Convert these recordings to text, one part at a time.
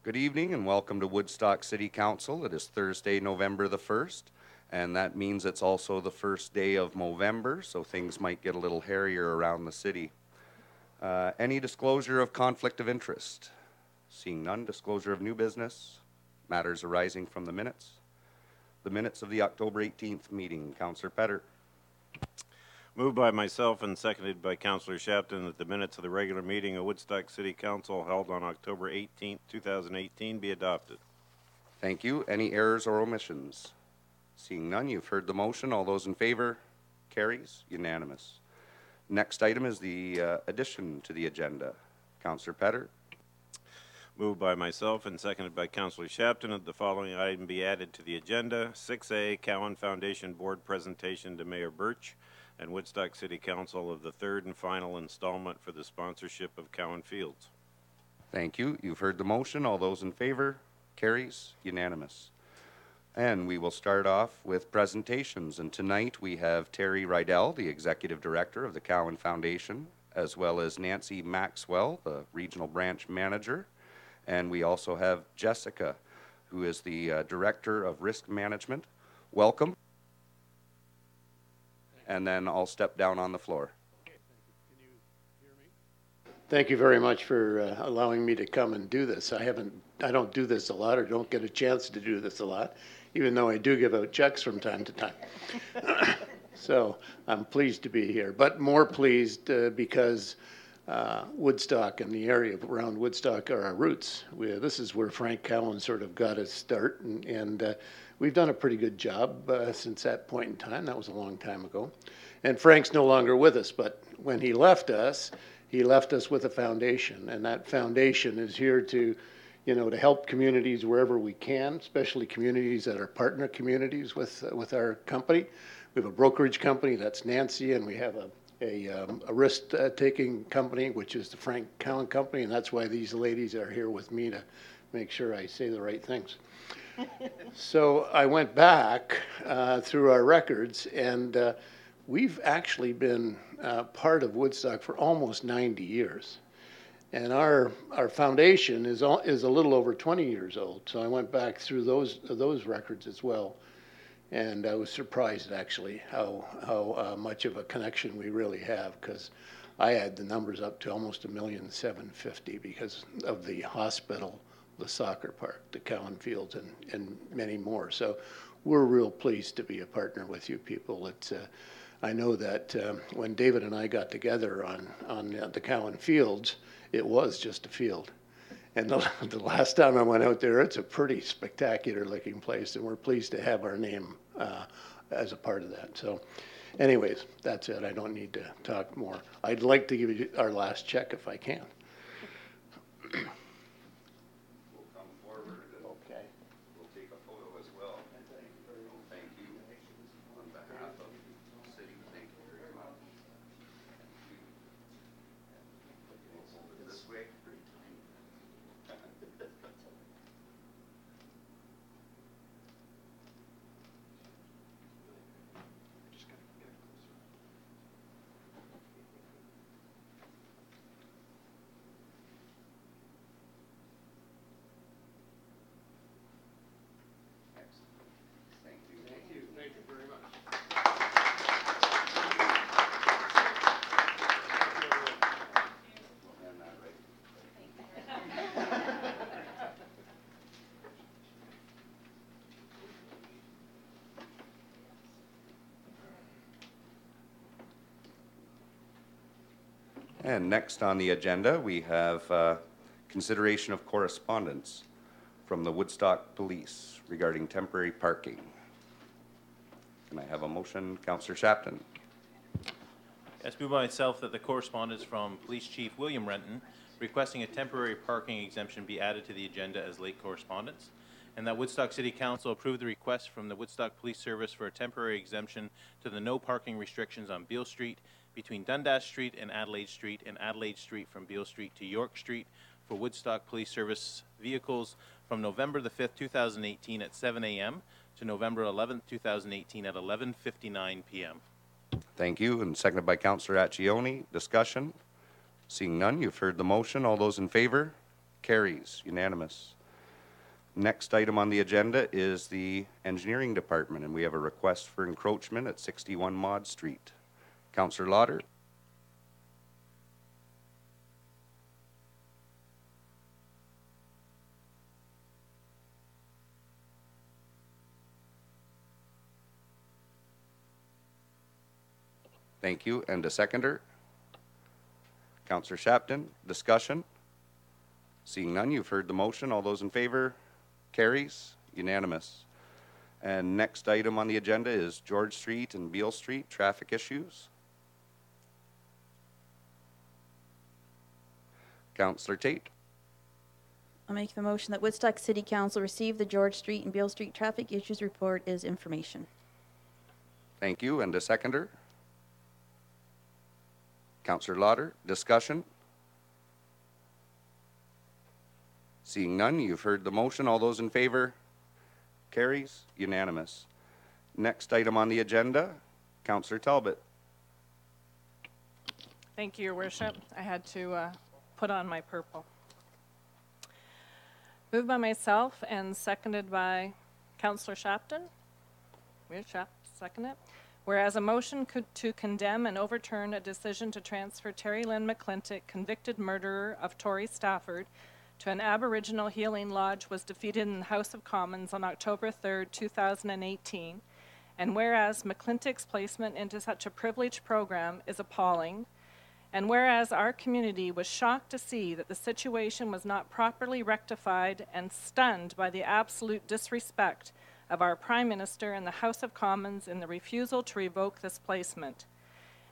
Good evening and welcome to Woodstock City Council. It is Thursday, November the 1st, and that means it's also the first day of Movember, so things might get a little hairier around the city. Any disclosure of conflict of interest? Seeing none, disclosure of new business, matters arising from the minutes. The minutes of the October 18th meeting. Councillor Petter. Moved by myself and seconded by Councillor Shapton that the minutes of the regular meeting of Woodstock City Council held on October 18, 2018 be adopted. Thank you. Any errors or omissions? Seeing none, you've heard the motion. All those in favor? Carries. Unanimous. Next item is the addition to the agenda. Councillor Petter. Moved by myself and seconded by Councillor Shapton that the following item be added to the agenda. 6A, Cowan Foundation Board presentation to Mayor Birch and Woodstock City Council of the third and final installment for the sponsorship of Cowan Fields. Thank you. You've heard the motion. All those in favor? Carries. Unanimous. And we will start off with presentations. And tonight we have Terry Rydell, the Executive Director of the Cowan Foundation, as well as Nancy Maxwell, the Regional Branch Manager. And we also have Jessica, who is the Director of Risk Management. Welcome. And then I'll step down on the floor. Okay, thank you. Can you hear me? Thank you very much for allowing me to come and do this. I don't do this a lot, or don't get a chance to do this a lot, even though I do give out checks from time to time. So I'm pleased to be here, but more pleased because Woodstock and the area around Woodstock are our roots. This is where Frank Cowan sort of got his start, and we've done a pretty good job since that point in time. That was a long time ago. And Frank's no longer with us, but when he left us with a foundation, and that foundation is here to, to help communities wherever we can, especially communities that are partner communities with our company. We have a brokerage company, that's Nancy, and we have a risk-taking company, which is the Frank Cowan Company, and that's why these ladies are here with me to make sure I say the right things. So I went back through our records, and we've actually been part of Woodstock for almost 90 years. And our foundation is a little over 20 years old, so I went back through those records as well. And I was surprised, actually, how much of a connection we really have, because I had the numbers up to almost $1,750,000 because of the hospital, the soccer park, the Cowan Fields, and many more. So we're real pleased to be a partner with you people. I know that when David and I got together on the Cowan Fields, it was just a field. And the last time I went out there, it's a pretty spectacular looking place, and we're pleased to have our name as a part of that. So anyways, that's it. I don't need to talk more. I'd like to give you our last check if I can. We'll come forward and Okay. we'll take a photo as well. Thank you. On behalf of the city, thank you very much. We'll hold it this way. Thank you. Thank you. Thank you very much. And that right. And next on the agenda, we have consideration of correspondence from the Woodstock Police regarding temporary parking. Can I have a motion? Councillor Shapton. Yes, moved by myself that the correspondence from Police Chief William Renton requesting a temporary parking exemption be added to the agenda as late correspondence, and that Woodstock City Council approve the request from the Woodstock Police Service for a temporary exemption to the no parking restrictions on Beale Street between Dundas Street and Adelaide Street from Beale Street to York Street for Woodstock Police Service vehicles from November the 5th, 2018 at 7 a.m. to November 11th, 2018 at 11:59 p.m. Thank you. And seconded by Councillor Accioni. Discussion? Seeing none, you've heard the motion. All those in favor? Carries. Unanimous. Next item on the agenda is the engineering department, and we have a request for encroachment at 61 Maud Street. Councillor Lauder. Thank you. And a seconder? Councillor Shapton. Discussion? Seeing none, you've heard the motion. All those in favor? Carries. Unanimous. And next item on the agenda is George Street and Beale Street traffic issues. Councillor Tate. I'll make the motion that Woodstock City Council receive the George Street and Beale Street traffic issues report as information. Thank you. And a seconder? Councillor Lauder. Discussion? Seeing none, you've heard the motion. All those in favor? Carries. Unanimous. Next item on the agenda, Councillor Talbot. Thank you, Your Worship. I had to put on my purple. Moved by myself and seconded by Councillor Shapton. Second it. Whereas a motion to condemn and overturn a decision to transfer Terry Lynn McClintock, convicted murderer of Tory Stafford, to an Aboriginal Healing Lodge was defeated in the House of Commons on October 3rd, 2018. And whereas McClintock's placement into such a privileged program is appalling, and whereas our community was shocked to see that the situation was not properly rectified and stunned by the absolute disrespect of our Prime Minister and the House of Commons in the refusal to revoke this placement.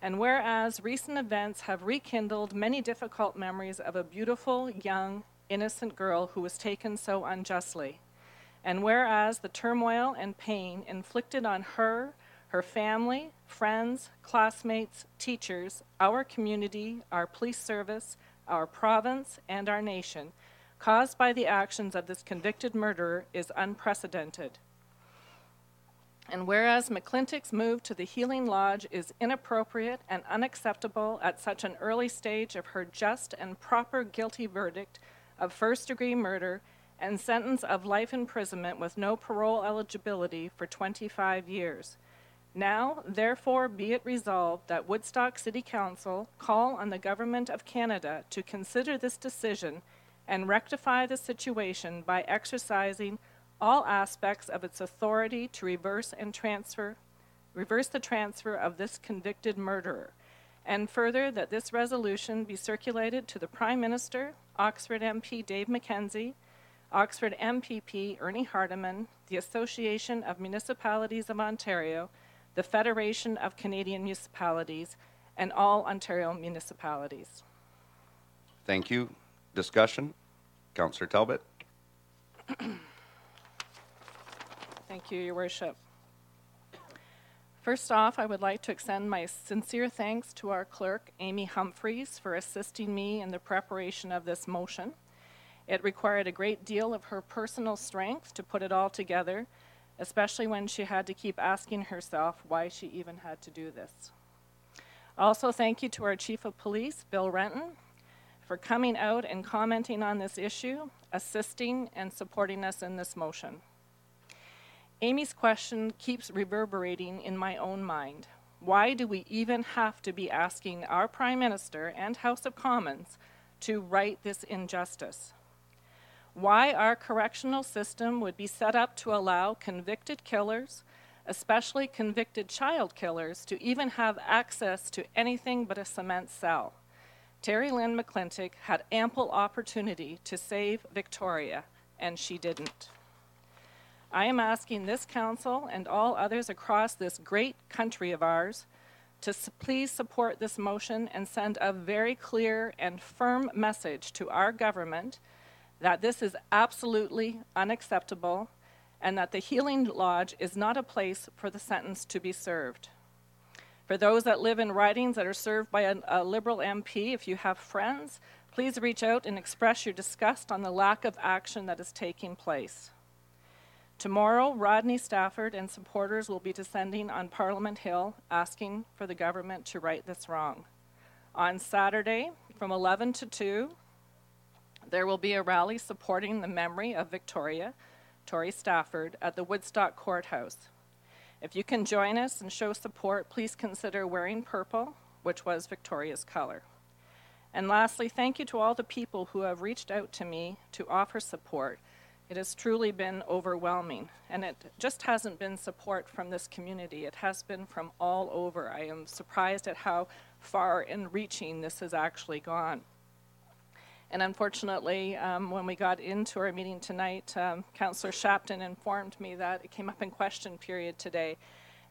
And whereas recent events have rekindled many difficult memories of a beautiful, young, innocent girl who was taken so unjustly. And whereas the turmoil and pain inflicted on her, her family, friends, classmates, teachers, our community, our police service, our province, and our nation, caused by the actions of this convicted murderer is unprecedented. And whereas McClintock's move to the Healing Lodge is inappropriate and unacceptable at such an early stage of her just and proper guilty verdict of first-degree murder and sentence of life imprisonment with no parole eligibility for 25 years. Now, therefore, be it resolved that Woodstock City Council call on the Government of Canada to consider this decision and rectify the situation by exercising all aspects of its authority to reverse the transfer of this convicted murderer. And further, that this resolution be circulated to the Prime Minister, Oxford MP Dave McKenzie, Oxford MPP Ernie Hardeman, the Association of Municipalities of Ontario, the Federation of Canadian Municipalities, and all Ontario municipalities. Thank you. Discussion? Councillor Talbot. Thank you, Your Worship. First off, I would like to extend my sincere thanks to our clerk, Amy Humphreys, for assisting me in the preparation of this motion. It required a great deal of her personal strength to put it all together, especially when she had to keep asking herself why she even had to do this. Also, thank you to our Chief of Police, Bill Renton, for coming out and commenting on this issue, assisting and supporting us in this motion. Amy's question keeps reverberating in my own mind. Why do we even have to be asking our Prime Minister and House of Commons to right this injustice? Why our correctional system would be set up to allow convicted killers, especially convicted child killers, to even have access to anything but a cement cell? Terry Lynn McClintock had ample opportunity to save Victoria, and she didn't. I am asking this council and all others across this great country of ours to please support this motion and send a very clear and firm message to our government that this is absolutely unacceptable and that the Healing Lodge is not a place for the sentence to be served. For those that live in ridings that are served by a Liberal MP, if you have friends, please reach out and express your disgust on the lack of action that is taking place. Tomorrow, Rodney Stafford and supporters will be descending on Parliament Hill asking for the government to right this wrong. On Saturday, from 11 to 2, there will be a rally supporting the memory of Victoria, Tori Stafford, at the Woodstock Courthouse. If you can join us and show support, please consider wearing purple, which was Victoria's color. And lastly, thank you to all the people who have reached out to me to offer support. It has truly been overwhelming, and it just hasn't been support from this community. It has been from all over. I am surprised at how far and reaching this has actually gone. And unfortunately, when we got into our meeting tonight, Councillor Shapton informed me that it came up in question period today,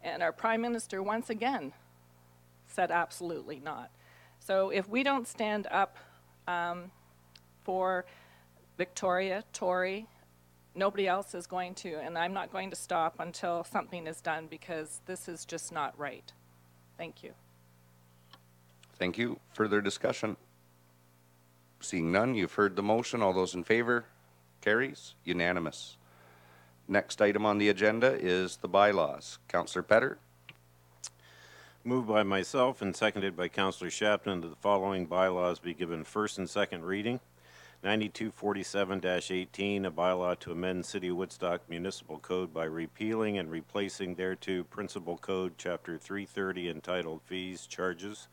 and our Prime Minister once again said absolutely not. So if we don't stand up for Victoria, Tory, nobody else is going to, and I'm not going to stop until something is done, because this is just not right. Thank you. Thank you. Further discussion? Seeing none, you've heard the motion. All those in favor? Carries. Unanimous. Next item on the agenda is the bylaws. Councillor Petter. Moved by myself and seconded by Councillor Shapton that the following bylaws be given first and second reading. 9247-18, a bylaw to amend City of Woodstock Municipal Code by repealing and replacing thereto Principal Code Chapter 330 entitled Fees, Charges,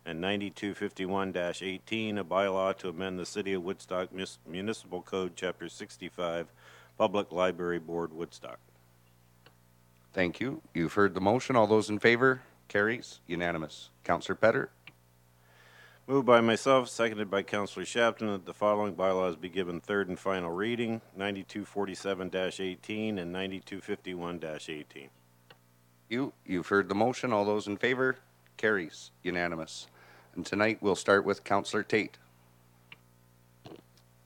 and 9251-18, a bylaw to amend the City of Woodstock Municipal Code Chapter 65, Public Library Board, Woodstock. Thank you. You've heard the motion. All those in favor? Carries. Unanimous. Councillor Petter. Moved by myself, seconded by Councillor Shapton that the following bylaws be given third and final reading, 9247-18 and 9251-18. You've heard the motion. All those in favor? Carries. Unanimous. And tonight we'll start with Councillor Tate.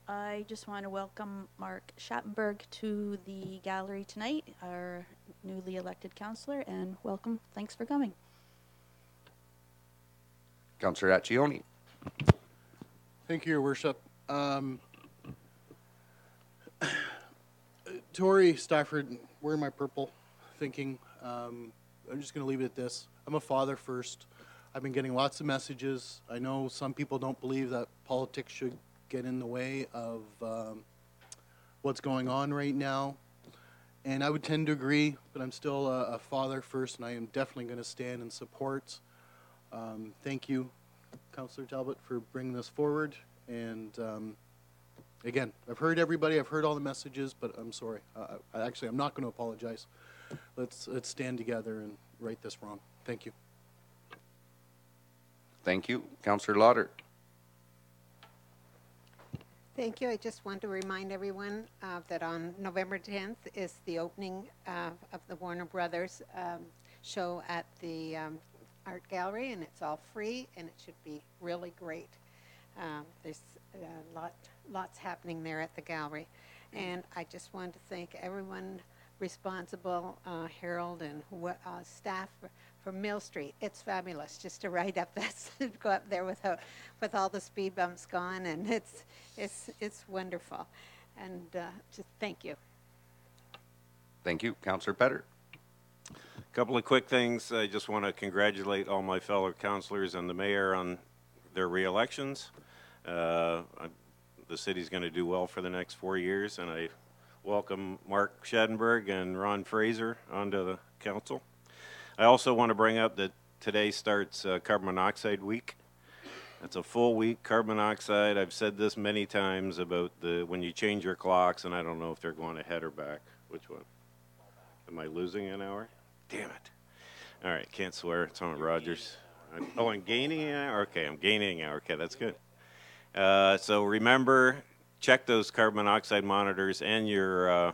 I just want to welcome Mark Schattenberg to the gallery tonight, our newly elected councillor, and welcome. Thanks for coming. Councillor Accioni. Thank you, Your Worship. Tori Stafford, wearing my purple, thinking, I'm just going to leave it at this. I'm a father first. I've been getting lots of messages. I know some people don't believe that politics should get in the way of what's going on right now. And I would tend to agree, but I'm still a father first, and I am definitely going to stand in support. Thank you, Councillor Talbot, for bringing this forward. And again, I've heard everybody, I've heard all the messages, but I'm sorry. I'm not going to apologize. Let's stand together and right this wrong. Thank you. Thank you. Councillor Lauder. Thank you. I just want to remind everyone that on November 10th is the opening of the Warner Brothers show at the Art Gallery, and it's all free, and it should be really great. There's lots happening there at the gallery. And I just want to thank everyone responsible, Harold and staff for Mill Street. It's fabulous just to ride up that, go up there with all the speed bumps gone, and it's wonderful. And just thank you. Thank you. Councillor Petter. A couple of quick things. I just want to congratulate all my fellow councillors and the mayor on their re-elections. The city's going to do well for the next 4 years, and I welcome Mark Schattenberg and Ron Fraser onto the council. I also want to bring up that today starts carbon monoxide week. It's a full week, carbon monoxide. I've said this many times about when you change your clocks, and I don't know if they're going ahead or back. Which one? Am I losing an hour? Damn it. All right, can't swear. It's on Rogers. I'm gaining an hour? Okay, I'm gaining an hour. Okay, that's good. So remember, check those carbon monoxide monitors and your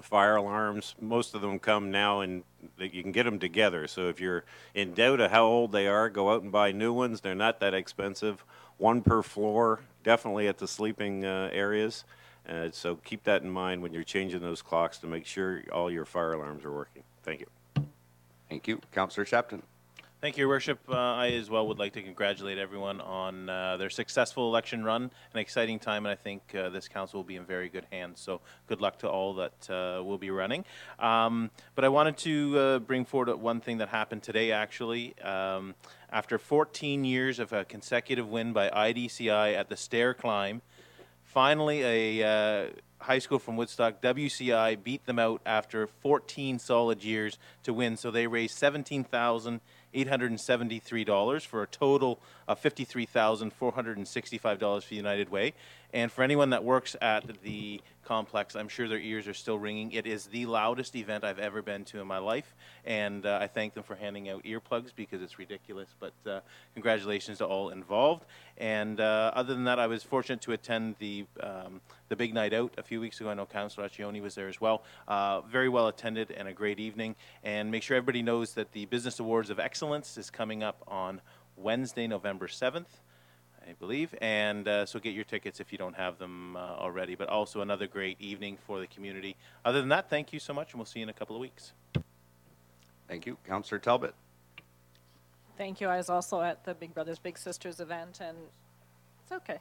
fire alarms. Most of them come now, and you can get them together. So if you're in doubt of how old they are, go out and buy new ones. They're not that expensive. One per floor, definitely at the sleeping areas. So keep that in mind when you're changing those clocks to make sure all your fire alarms are working. Thank you. Thank you. Councillor Shapton. Thank you, Your Worship. I as well would like to congratulate everyone on their successful election run. An exciting time, and I think this council will be in very good hands. So good luck to all that will be running. But I wanted to bring forward one thing that happened today, actually. After 14 years of a consecutive win by IDCI at the stair climb, finally a high school from Woodstock, WCI, beat them out after 14 solid years to win. So they raised $17,873 for a total of $53,465 for United Way. And for anyone that works at the complex, I'm sure their ears are still ringing. It is the loudest event I've ever been to in my life, and I thank them for handing out earplugs because it's ridiculous. But congratulations to all involved. And other than that, I was fortunate to attend the big night out a few weeks ago. I know Councilor Accioni was there as well. Very well attended and a great evening. And make sure everybody knows that the Business Awards of Excellence is coming up on Wednesday, November 7th. I believe, and so get your tickets if you don't have them already, but also another great evening for the community. Other than that, thank you so much, and we'll see you in a couple of weeks. Thank you. Councillor Talbot. Thank you. I was also at the Big Brothers Big Sisters event, and it's okay.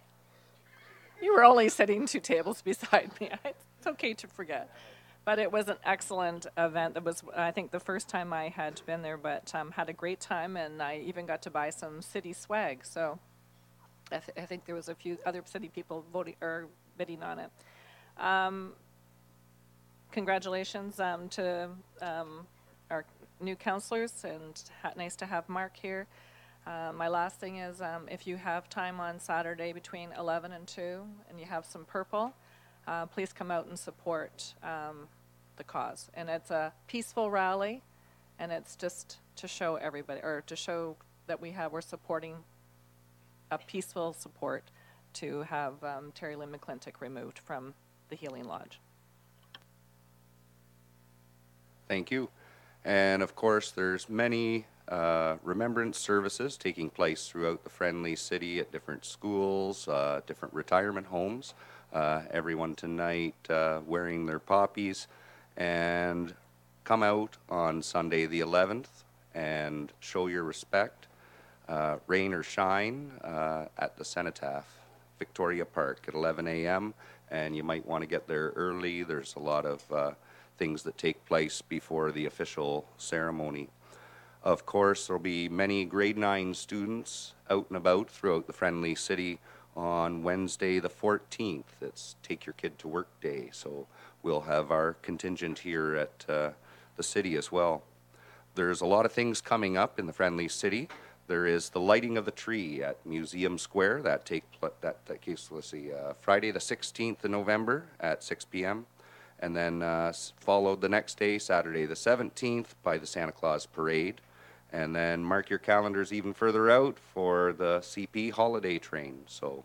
You were only sitting 2 tables beside me. It's okay to forget. But it was an excellent event. It was, I think, the first time I had been there, but had a great time, and I even got to buy some city swag, so I think there was a few other city people voting or bidding on it. Congratulations to our new councilors, and nice to have Mark here. My last thing is if you have time on Saturday between 11 and 2 and you have some purple, please come out and support the cause. And it's a peaceful rally, and it's just to show everybody, or to show that we're supporting a peaceful support to have Terry Lynn McClintock removed from the Healing Lodge. Thank you. And of course, there's many remembrance services taking place throughout the friendly city at different schools, different retirement homes. Everyone tonight wearing their poppies, and come out on Sunday the 11th and show your respect. Rain or shine at the Cenotaph, Victoria Park at 11 a.m. And you might want to get there early. There's a lot of things that take place before the official ceremony. Of course, there'll be many grade 9 students out and about throughout the friendly city on Wednesday the 14th. It's Take Your Kid to Work Day, so we'll have our contingent here at the city as well. There's a lot of things coming up in the friendly city. There is the lighting of the tree at Museum Square. That takes, let's see, Friday the 16th of November at 6 p.m. And then followed the next day, Saturday the 17th, by the Santa Claus Parade. And then mark your calendars even further out for the CP holiday train. So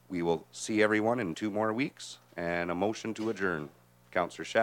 we will see everyone in 2 more weeks. And a motion to adjourn. Councillor Schaap.